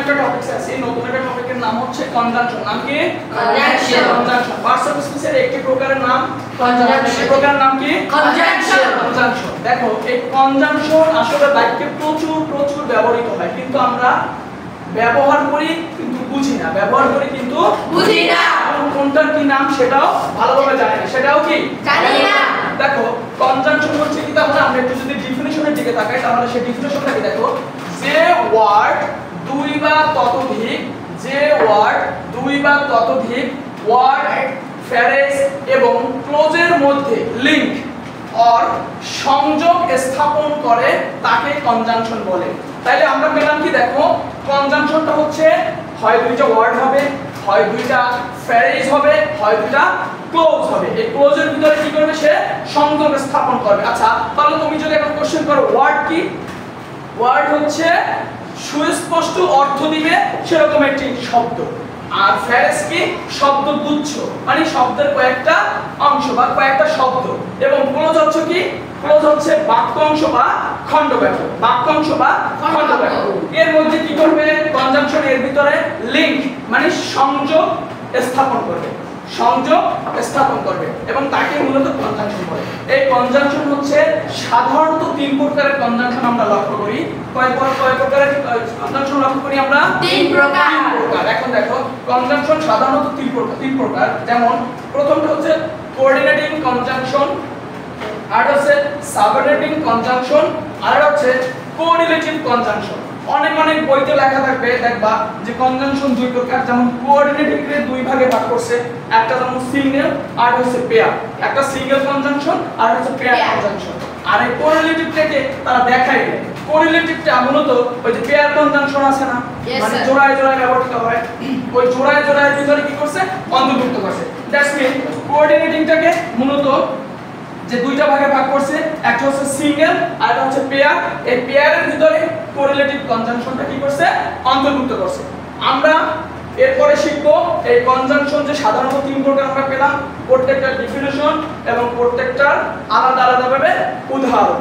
একটা টপিক আছে, নতুন একটা টপিকের নাম হচ্ছে কনজাংশন। নাম কি? কনজাংশন। কনজাংশন পার্টস অফ স্পিচের একটি প্রকারের নাম কনজাংশন। এই প্রকারের নাম কি? কনজাংশন। কনজাংশন। দেখো এই কনজাংশন আসলে বাক্যে প্রচুর ব্যবহৃত হয়, কিন্তু আমরা ব্যবহার করি কিন্তু বুঝি না, ব্যবহার করি কিন্তু বুঝি না। কোনটার কি নাম সেটাও ভালোভাবে জানি না, সেটাও কি জানি না। দেখো কনজাংশন হচ্ছে কি, তাহলে আমরা একটু যদি ডেফিনিশনের দিকে তাকাই তাহলে সেই ডেফিনিশনটা কি দেখো, যে ওয়ার্ড দুই বা ততোধিক, যে ওয়ার্ড দুই বা ততোধিক ওয়ার্ড, ফ্রেজ এবং ক্লোজের মধ্যে লিংক অর সংযোগ স্থাপন করে তাকে কনজাংশন বলে। তাইলে আমরা পেলাম কি, দেখো কনজাংশনটা হচ্ছে হয় দুইটা ওয়ার্ড হবে, হয় দুইটা ফ্রেজ হবে, হয় দুইটা ক্লোজ হবে। এই ক্লোজের ভিতরে কি করবে, সে সংযোগ স্থাপন করবে। আচ্ছা তাহলে তুমি যদি এখন কোশ্চেন করো ওয়ার্ড কি, ওয়ার্ড হচ্ছে সুস্পষ্ট অর্থ দিবে সেরকম একটি শব্দ, আর ফ্রেজ কি শব্দ গুচ্ছ, মানে শব্দের কয়েকটা অংশ বা কয়েকটা শব্দ। এবং ক্লোজ হচ্ছে কি, ক্লোজ হচ্ছে বাক্য অংশ বা খণ্ডবাক্য, বাক্য অংশ বা খণ্ডবাক্য। এর মধ্যে কি করবে কনজাংশন, এর ভিতরে লিংক মানে সংযোগ স্থাপন করবে, সংযোগ স্থাপন করবে এবং তাকে মূলত কনজাংশন বলে। এই কনজাংশন হচ্ছে সাধারণত তিন প্রকারের কনজাংশন আমরা লক্ষ্য করি। কয় প্রকারের কনজাংশন লক্ষ্য করি আমরা? তিন প্রকার। এখন দেখো কনজাংশন সাধারণত তিন প্রকার। যেমন প্রথমটা হচ্ছে কোঅর্ডিনেটিং কনজাংশন, আর হচ্ছে সাবঅর্ডিনেটিং কনজাংশন, আর হচ্ছে কোরিলেটিভ কনজাংশন। অনেক বইতে লেখা থাকবে, দেখবা যে কনজাংশন দুই প্রকার। যেমন কোঅর্ডিনেটিং কে দুই ভাগে ভাগ করছে, একটা যেমন সিঙ্গেল আর হচ্ছে পেয়ার, একটা সিঙ্গেল কনজাংশন আর হচ্ছে পেয়ার কনজাংশন। আর এই কোরিলেটিভটাকে তারা দেখায় না। কোরিলেটিভটা মূলত ওই যে পেয়ার কনজাংশন আছে না, মানে জোড়ায় জোড়ায় ব্যবহৃত হয়, ওই জোড়ায় জোড়ায় ভিতরে কি করছে অন্তর্ভুক্ত করছে। দ্যাটস মিন কোঅর্ডিনেটিংটাকে মূলত যে দুইটা ভাগে ভাগ করছে, একটা হচ্ছে সিঙ্গেল আর একটা হচ্ছে পেয়ার। এই পেয়ারের ভিতরে কোরিলেটিভ কনজাংশনটা কি করছে অন্তর্ভুক্ত করছে। আমরা এরপরে শিখবো এই কনজাংশন যে সাধারণত তিন প্রকার আমরা পেলাম, প্রত্যেকটার ডেফিনিশন এবং প্রত্যেকটার আলাদা ভাবে উদাহরণ।